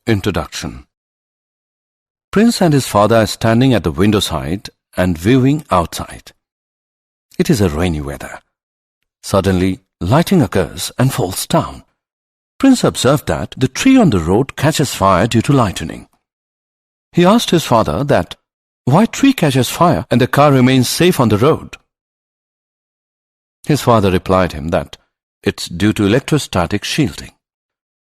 Introduction. Prince and his father are standing at the window side and viewing outside. It is a rainy weather. Suddenly, lightning occurs and falls down. Prince observed that the tree on the road catches fire due to lightning. He asked his father that why tree catches fire and the car remains safe on the road. His father replied him that it's due to electrostatic shielding.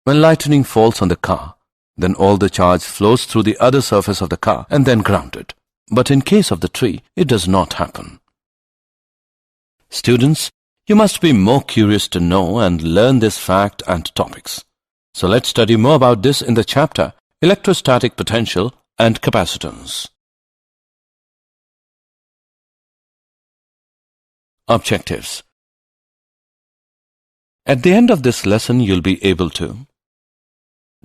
When lightning falls on the car, then all the charge flows through the other surface of the car and then grounded. But in case of the tree, it does not happen. Students, you must be more curious to know and learn this fact and topics. So let's study more about this in the chapter Electrostatic Potential and Capacitance. Objectives. At the end of this lesson, you'll be able to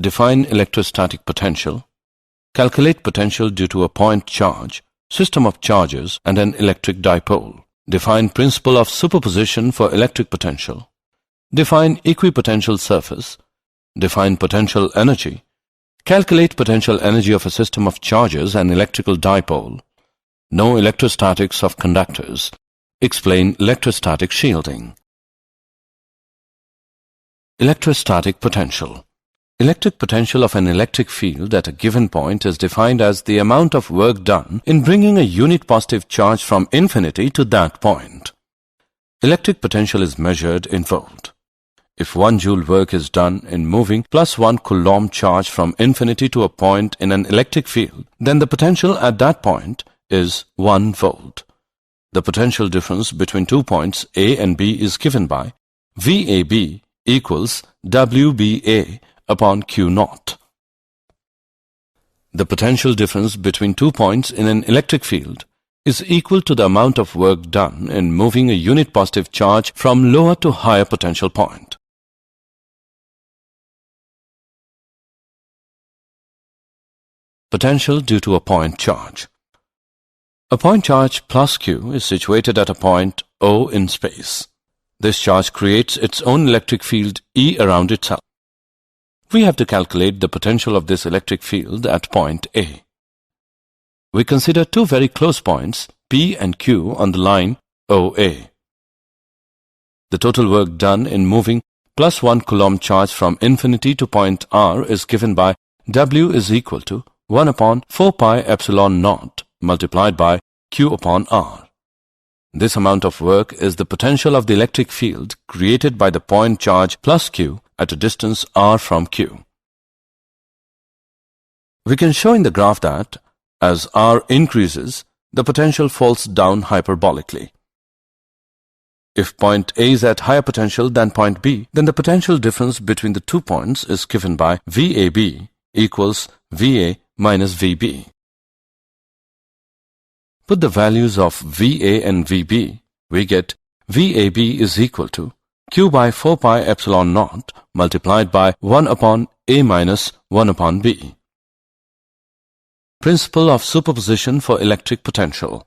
define electrostatic potential, calculate potential due to a point charge, system of charges, and an electric dipole, define principle of superposition for electric potential, define equipotential surface, define potential energy, calculate potential energy of a system of charges and electrical dipole, know electrostatics of conductors, explain electrostatic shielding. Electrostatic potential. Electric potential of an electric field at a given point is defined as the amount of work done in bringing a unit positive charge from infinity to that point. Electric potential is measured in volt. If 1 joule work is done in moving plus 1 coulomb charge from infinity to a point in an electric field, then the potential at that point is 1 volt. The potential difference between 2 points A and B is given by VAB equals WBA upon Q naught. The potential difference between 2 points in an electric field is equal to the amount of work done in moving a unit positive charge from lower to higher potential point. Potential due to a point charge. A point charge plus Q is situated at a point O in space. This charge creates its own electric field E around itself. We have to calculate the potential of this electric field at point A. We consider two very close points, P and Q, on the line OA. The total work done in moving plus 1 coulomb charge from infinity to point R is given by W is equal to 1 upon 4 pi epsilon naught multiplied by Q upon R. This amount of work is the potential of the electric field created by the point charge plus Q at a distance R from Q. We can show in the graph that, as R increases, the potential falls down hyperbolically. If point A is at higher potential than point B, then the potential difference between the 2 points is given by VAB equals VA minus VB. Put the values of VA and VB, we get VAB is equal to Q by 4 pi epsilon naught multiplied by 1 upon A minus 1 upon B. Principle of superposition for electric potential.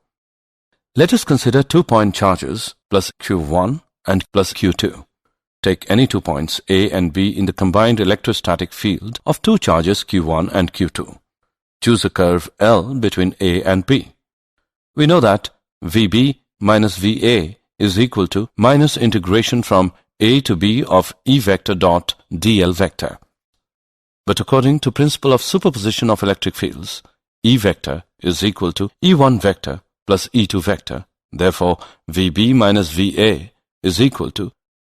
Let us consider 2 point charges plus Q1 and plus Q2. Take any 2 points A and B in the combined electrostatic field of 2 charges Q1 and Q2. Choose a curve L between A and B. We know that VB minus VA is equal to minus integration from A to B of E vector dot dl vector. But according to principle of superposition of electric fields, E vector is equal to E1 vector plus E2 vector. Therefore, VB minus VA is equal to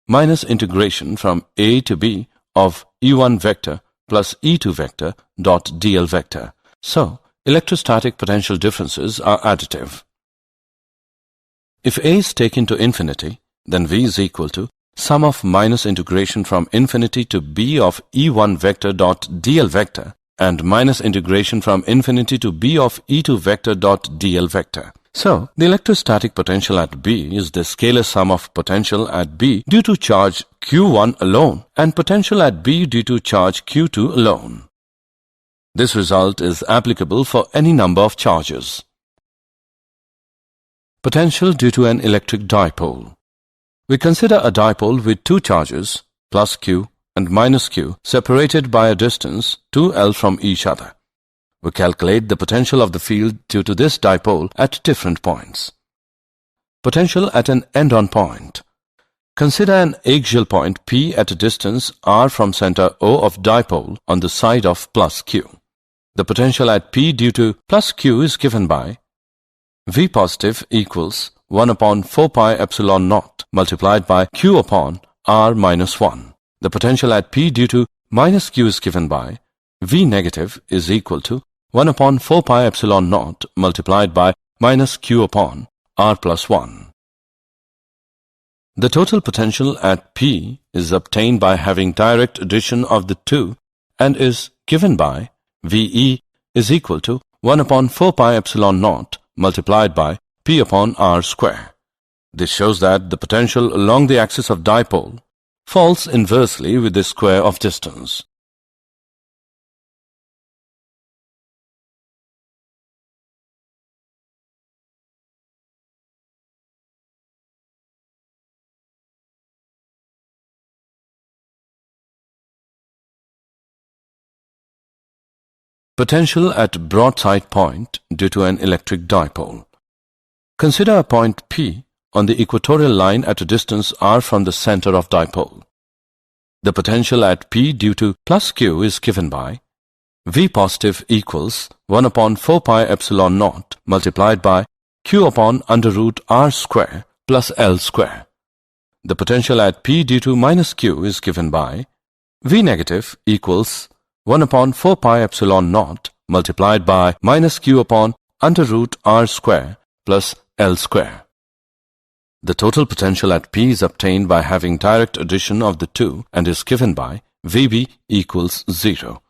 minus integration from A to B of E1 vector plus E2 vector dot dl vector. So, electrostatic potential differences are additive. If A is taken to infinity, then V is equal to sum of minus integration from infinity to B of E1 vector dot dl vector and minus integration from infinity to B of E2 vector dot dl vector. So, the electrostatic potential at B is the scalar sum of potential at B due to charge Q1 alone and potential at B due to charge Q2 alone. This result is applicable for any number of charges. Potential due to an electric dipole. We consider a dipole with 2 charges, plus Q and minus q separated by a distance 2L from each other. We calculate the potential of the field due to this dipole at different points. Potential at an end-on point. Consider an axial point P at a distance r from center O of dipole on the side of plus q. The potential at P due to plus q is given by V positive equals 1 upon 4 pi epsilon naught multiplied by q upon r minus 1. The potential at P due to minus q is given by V negative is equal to 1 upon 4 pi epsilon naught multiplied by minus q upon r plus 1. The total potential at P is obtained by having direct addition of the two and is given by VE is equal to 1 upon 4 pi epsilon naught multiplied by P upon r square. This shows that the potential along the axis of dipole falls inversely with the square of distance. Potential at broadside point due to an electric dipole. Consider a point P on the equatorial line at a distance r from the center of dipole. The potential at P due to plus q is given by V positive equals 1 upon 4 pi epsilon naught multiplied by q upon under root r square plus L square. The potential at P due to minus q is given by V negative equals 1 upon 4 pi epsilon naught multiplied by minus q upon under root r square plus L square. The total potential at P is obtained by having direct addition of the two and is given by VB equals 0.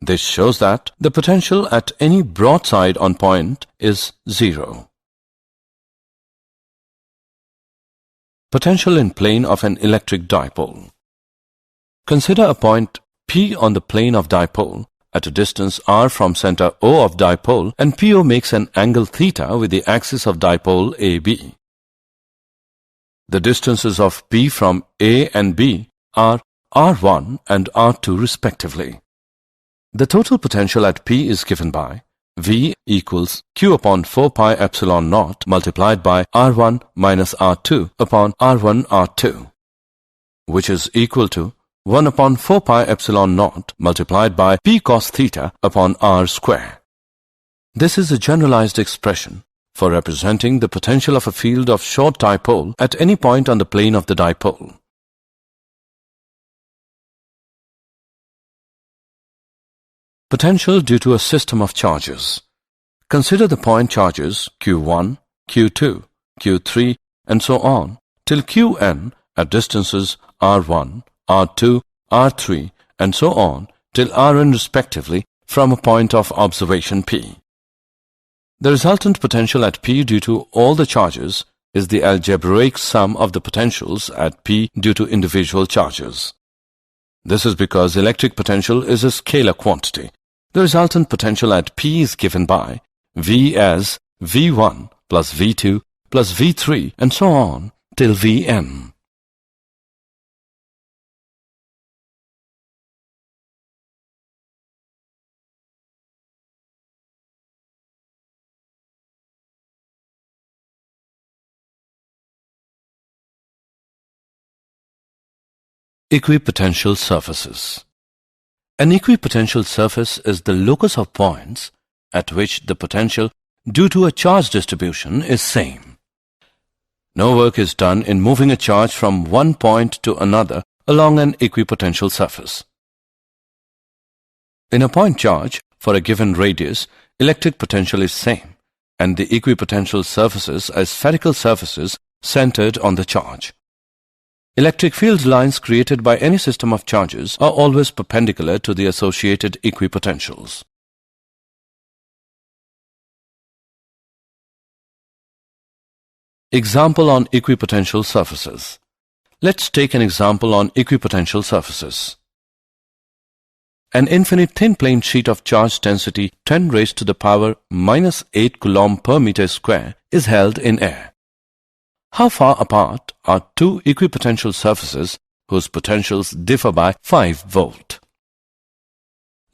This shows that the potential at any broadside on point is 0. Potential in plane of an electric dipole. Consider a point P on the plane of dipole at a distance r from center O of dipole, and PO makes an angle theta with the axis of dipole AB. The distances of P from A and B are r1 and r2 respectively. The total potential at P is given by V equals q upon 4 pi epsilon naught multiplied by r1 minus r2 upon r1 r2, which is equal to 1 upon 4 pi epsilon naught multiplied by P cos theta upon r square. This is a generalized expression for representing the potential of a field of short dipole at any point on the plane of the dipole. Potential due to a system of charges. Consider the point charges Q1, Q2, Q3 and so on till Qn at distances r1, r2, r3 and so on till rn respectively from a point of observation P. The resultant potential at P due to all the charges is the algebraic sum of the potentials at P due to individual charges. This is because electric potential is a scalar quantity. The resultant potential at P is given by V as V1 plus V2 plus V3 and so on till Vn. Equipotential surfaces. An equipotential surface is the locus of points at which the potential due to a charge distribution is same. No work is done in moving a charge from one point to another along an equipotential surface. In a point charge, for a given radius, electric potential is same, and the equipotential surfaces are spherical surfaces centered on the charge. Electric field lines created by any system of charges are always perpendicular to the associated equipotentials. Example on equipotential surfaces. Let's take an example on equipotential surfaces. An infinite thin plane sheet of charge density 10 raised to the power minus 8 coulomb per meter square is held in air. How far apart are two equipotential surfaces whose potentials differ by 5 volt.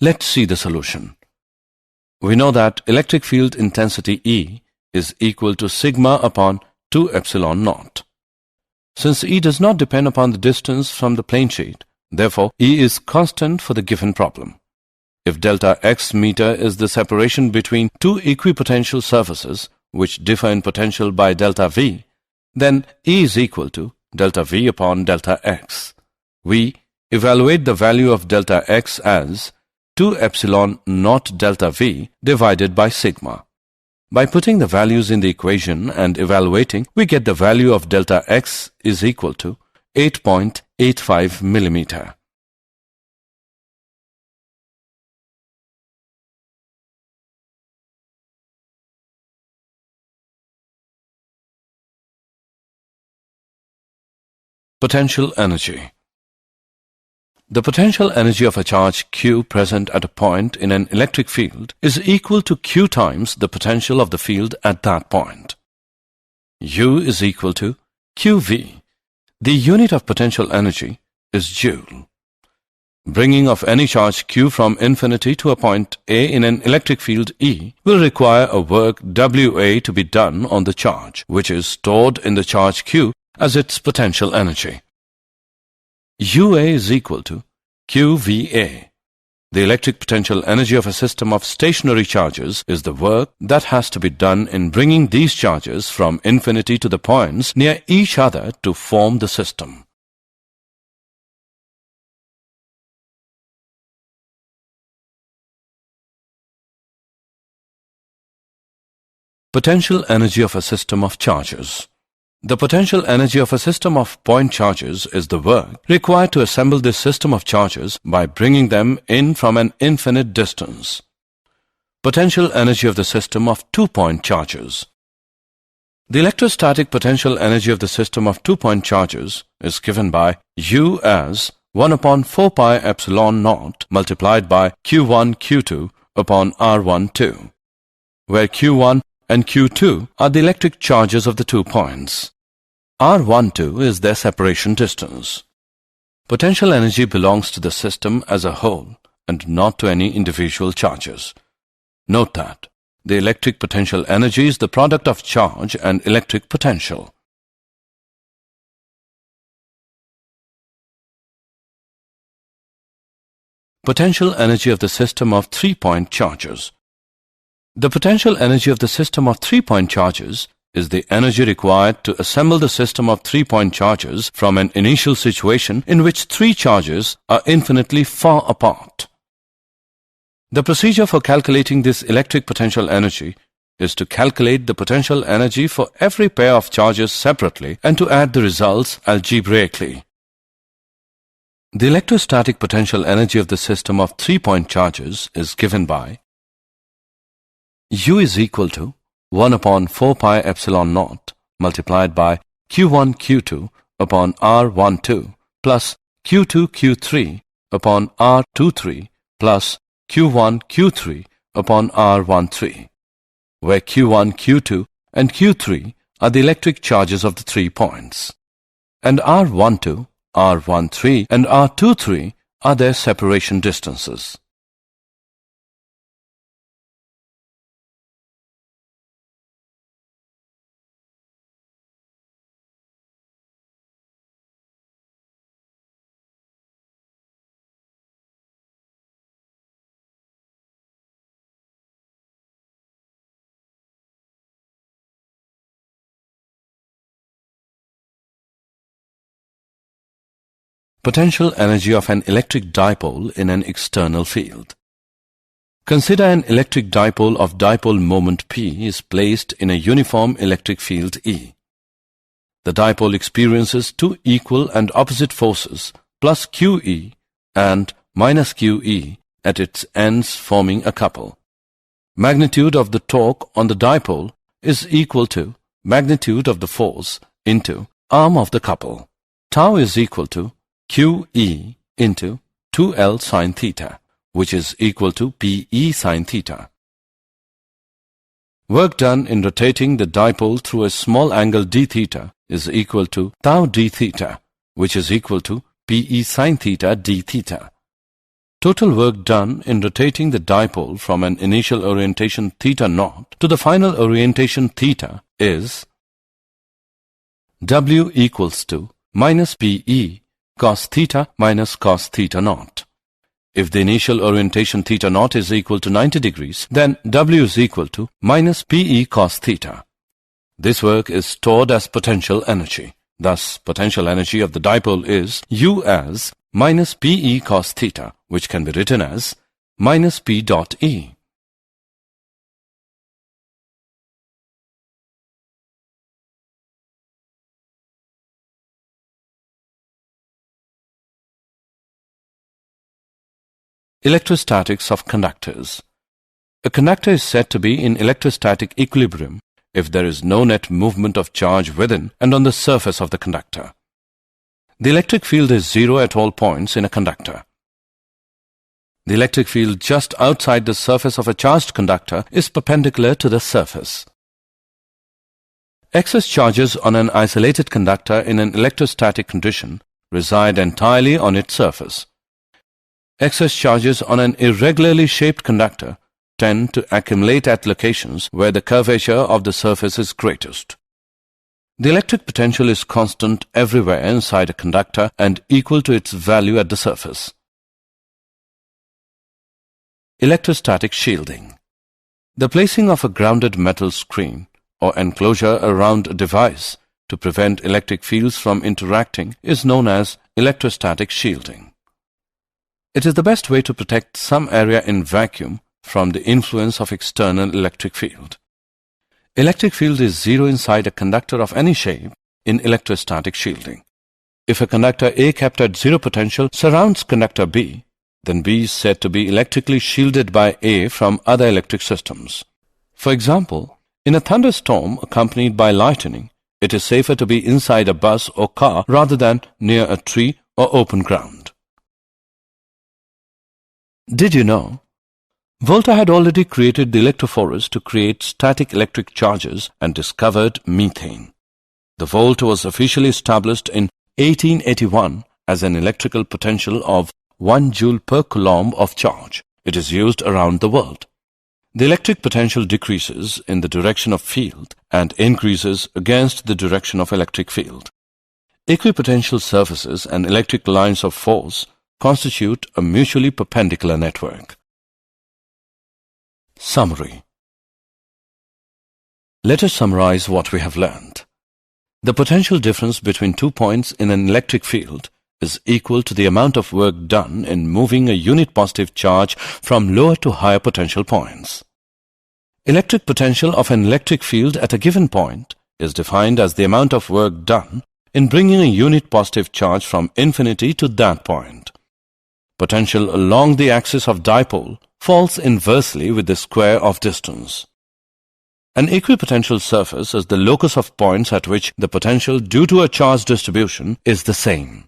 Let's see the solution. We know that electric field intensity E is equal to sigma upon 2 epsilon naught. Since E does not depend upon the distance from the plane sheet, therefore E is constant for the given problem. If delta x meter is the separation between two equipotential surfaces which differ in potential by delta V, then E is equal to delta V upon delta x. We evaluate the value of delta x as 2 epsilon naught delta V divided by sigma. By putting the values in the equation and evaluating, we get the value of delta x is equal to 8.85 millimeter. Potential energy. The potential energy of a charge Q present at a point in an electric field is equal to Q times the potential of the field at that point. U is equal to QV. The unit of potential energy is joule. Bringing of any charge Q from infinity to a point A in an electric field E will require a work WA to be done on the charge, which is stored in the charge Q as its potential energy. UA is equal to QVA. The electric potential energy of a system of stationary charges is the work that has to be done in bringing these charges from infinity to the points near each other to form the system. Potential energy of a system of charges. The potential energy of a system of point charges is the work required to assemble this system of charges by bringing them in from an infinite distance. Potential energy of the system of two-point charges. The electrostatic potential energy of the system of two-point charges is given by U as 1 upon 4 pi epsilon naught multiplied by Q1 Q2 upon R12, where Q1 and Q2 are the electric charges of the 2 points. R12 is their separation distance. Potential energy belongs to the system as a whole and not to any individual charges. Note that the electric potential energy is the product of charge and electric potential. Potential energy of the system of 3-point charges. The potential energy of the system of 3-point charges is the energy required to assemble the system of 3-point charges from an initial situation in which 3 charges are infinitely far apart. The procedure for calculating this electric potential energy is to calculate the potential energy for every pair of charges separately and to add the results algebraically. The electrostatic potential energy of the system of 3-point charges is given by U is equal to 1 upon 4 pi epsilon naught multiplied by Q1 Q2 upon R12 plus Q2 Q3 upon R23 plus Q1 Q3 upon R13, where Q1 Q2 and Q3 are the electric charges of the 3 points, and R12, R13 and R23 are their separation distances. Potential energy of an electric dipole in an external field. Consider an electric dipole of dipole moment P is placed in a uniform electric field E. The dipole experiences 2 equal and opposite forces plus QE and minus QE at its ends forming a couple. Magnitude of the torque on the dipole is equal to magnitude of the force into arm of the couple. Tau is equal to QE into 2L sin theta, which is equal to PE sin theta. Work done in rotating the dipole through a small angle d theta is equal to tau d theta, which is equal to Pe sin theta d theta. Total work done in rotating the dipole from an initial orientation theta naught to the final orientation theta is W equals to minus Pe cos theta minus cos theta naught. If the initial orientation theta naught is equal to 90 degrees, then W is equal to minus Pe cos theta. This work is stored as potential energy. Thus, potential energy of the dipole is U as minus Pe cos theta, which can be written as minus P dot E. Electrostatics of conductors. A conductor is said to be in electrostatic equilibrium if there is no net movement of charge within and on the surface of the conductor. The electric field is zero at all points in a conductor. The electric field just outside the surface of a charged conductor is perpendicular to the surface. Excess charges on an isolated conductor in an electrostatic condition reside entirely on its surface. Excess charges on an irregularly shaped conductor tend to accumulate at locations where the curvature of the surface is greatest. The electric potential is constant everywhere inside a conductor and equal to its value at the surface. Electrostatic shielding. The placing of a grounded metal screen or enclosure around a device to prevent electric fields from interacting is known as electrostatic shielding. It is the best way to protect some area in vacuum from the influence of external electric field. Electric field is zero inside a conductor of any shape in electrostatic shielding. If a conductor A kept at zero potential surrounds conductor B, then B is said to be electrically shielded by A from other electric systems. For example, in a thunderstorm accompanied by lightning, it is safer to be inside a bus or car rather than near a tree or open ground. Did you know? Volta had already created the electrophorus to create static electric charges and discovered methane. The volt was officially established in 1881 as an electrical potential of 1 joule per coulomb of charge. It is used around the world. The electric potential decreases in the direction of field and increases against the direction of electric field. Equipotential surfaces and electric lines of force constitute a mutually perpendicular network. Summary. Let us summarize what we have learned. The potential difference between 2 points in an electric field is equal to the amount of work done in moving a unit positive charge from lower to higher potential points. Electric potential of an electric field at a given point is defined as the amount of work done in bringing a unit positive charge from infinity to that point. Potential along the axis of dipole falls inversely with the square of distance. An equipotential surface is the locus of points at which the potential due to a charge distribution is the same.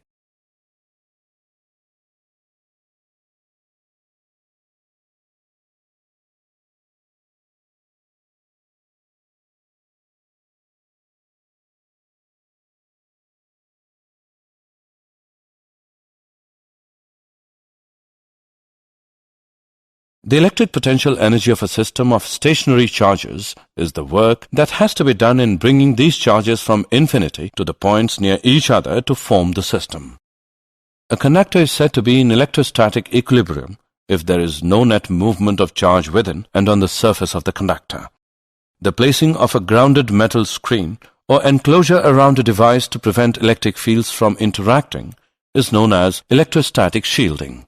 The electric potential energy of a system of stationary charges is the work that has to be done in bringing these charges from infinity to the points near each other to form the system. A conductor is said to be in electrostatic equilibrium if there is no net movement of charge within and on the surface of the conductor. The placing of a grounded metal screen or enclosure around a device to prevent electric fields from interacting is known as electrostatic shielding.